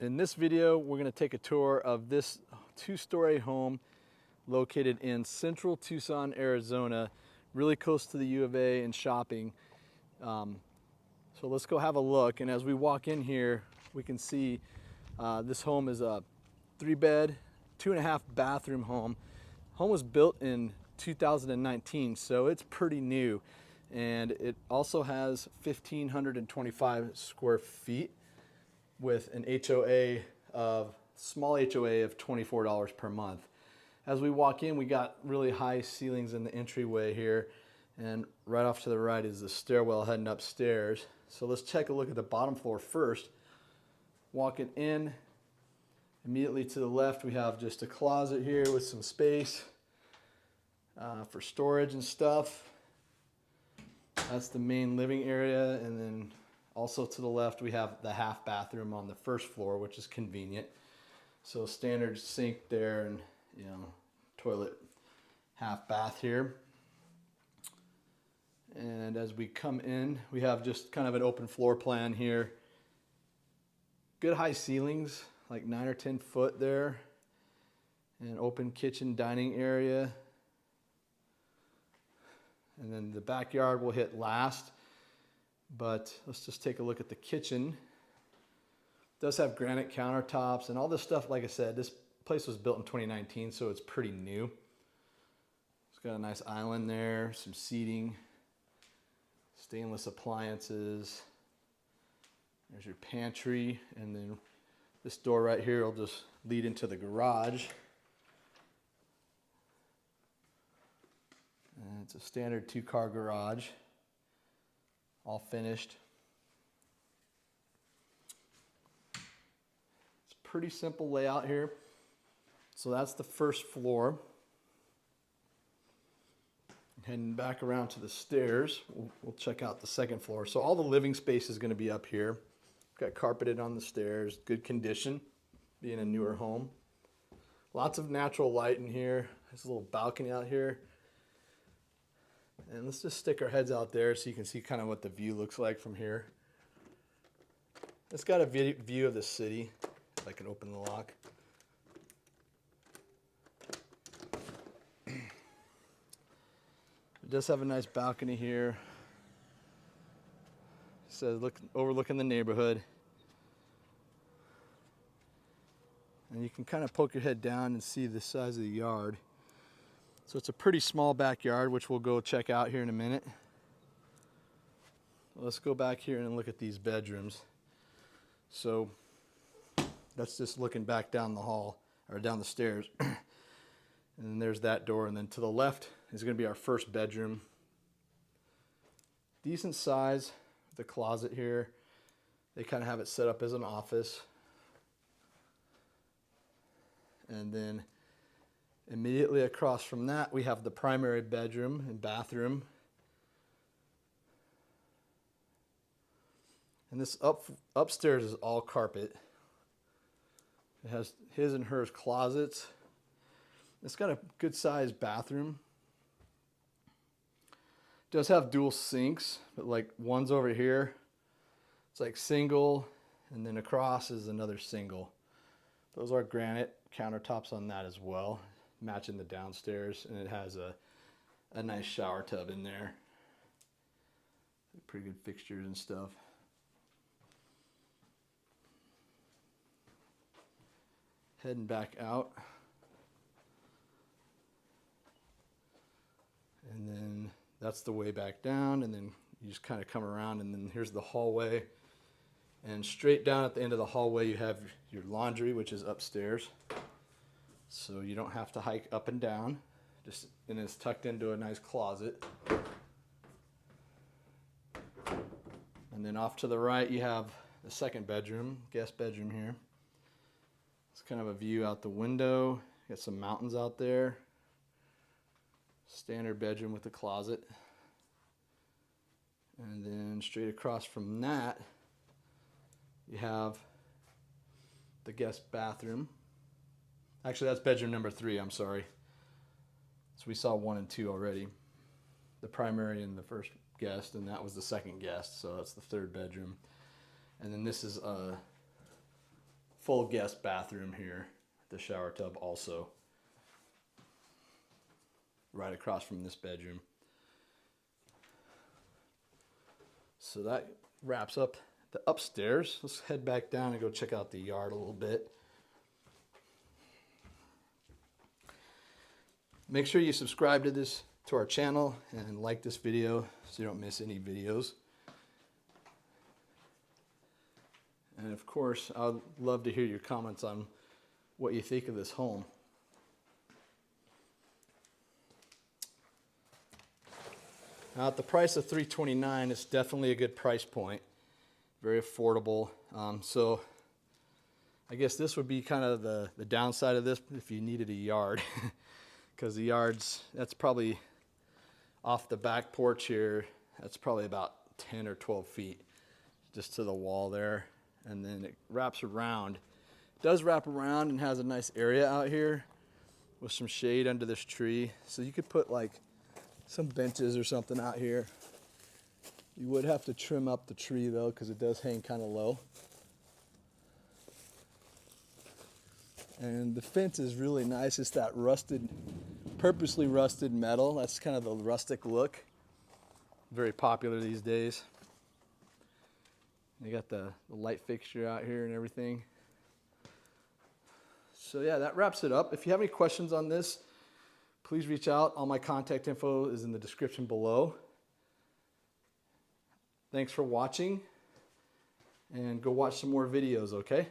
In this video, we're going to take a tour of this two-story home located in central Tucson, Arizona, really close to the U of A and shopping. So let's go have a look. And as we walk in here, we can see this home is a 3-bed, 2.5 bathroom home. Home was built in 2019, so it's pretty new. And it also has 1,525 square feet with an HOA of, small HOA of $24 per month. As we walk in, we got really high ceilings in the entryway here, and right off to the right is the stairwell heading upstairs. So let's take a look at the bottom floor first. Walking in, immediately to the left we have just a closet here with some space for storage and stuff. That's the main living area, and then also to the left we have the half bathroom on the first floor, which is convenient. So standard sink there, and toilet, half bath here. And as we come in, we have just kind of an open floor plan here. Good high ceilings, like 9 or 10 foot there. And an open kitchen dining area. And then the backyard will hit last. But let's just take a look at the kitchen. It does have granite countertops and all this stuff. Like I said, this place was built in 2019, so it's pretty new. It's got a nice island there, some seating, stainless appliances. There's your pantry, and then this door right here will just lead into the garage. And it's a standard 2-car garage, all finished. It's a pretty simple layout here. So that's the first floor. Heading back around to the stairs, we'll check out the second floor. So all the living space is going to be up here. Got carpeted on the stairs, good condition, being a newer home. Lots of natural light in here. There's a little balcony out here. And let's just stick our heads out there so you can see kind of what the view looks like from here. It's got a view of the city, if I can open the lock. It does have a nice balcony here. It says overlooking the neighborhood. And you can kind of poke your head down and see the size of the yard. So it's a pretty small backyard, which we'll go check out here in a minute. Let's go back here and look at these bedrooms. So that's just looking back down the hall, or down the stairs. And then there's that door, and then to the left is going to be our first bedroom. Decent size, the closet here. They kind of have it set up as an office. And then immediately across from that, we have the primary bedroom and bathroom. And this upstairs is all carpet. It has his and hers closets. It's got a good sized bathroom. It does have dual sinks, but like one's over here. It's like single, and then across is another single. Those are granite countertops on that as well, matching the downstairs, and it has a nice shower tub in there. Pretty good fixtures and stuff. Heading back out. And then that's the way back down, and then you just kind of come around, and then here's the hallway. And straight down at the end of the hallway you have your laundry, which is upstairs. So you don't have to hike up and down. And it's tucked into a nice closet. And then off to the right you have the second bedroom, guest bedroom here. It's kind of a view out the window. Got some mountains out there. Standard bedroom with a closet. And then straight across from that, you have the guest bathroom. Actually, that's bedroom number 3, I'm sorry. So we saw 1 and 2 already. The primary and the first guest, and that was the second guest, so that's the third bedroom. And then this is a full guest bathroom here. The shower tub also right across from this bedroom. So that wraps up the upstairs. Let's head back down and go check out the yard a little bit. Make sure you subscribe to our channel and like this video so you don't miss any videos. And of course, I'd love to hear your comments on what you think of this home. Now at the price of $329, it's definitely a good price point. Very affordable. So I guess this would be kind of the downside of this if you needed a yard. Because the yard's, that's probably off the back porch here, that's probably about 10 or 12 feet just to the wall there. And then it wraps around. It does wrap around and has a nice area out here with some shade under this tree. So you could put like some benches or something out here. You would have to trim up the tree though, because it does hang kind of low. And the fence is really nice. It's that rusted, purposely rusted metal. That's kind of the rustic look. Very popular these days. They got the light fixture out here and everything. So yeah, that wraps it up. If you have any questions on this, please reach out. All my contact info is in the description below. Thanks for watching, and go watch some more videos, okay?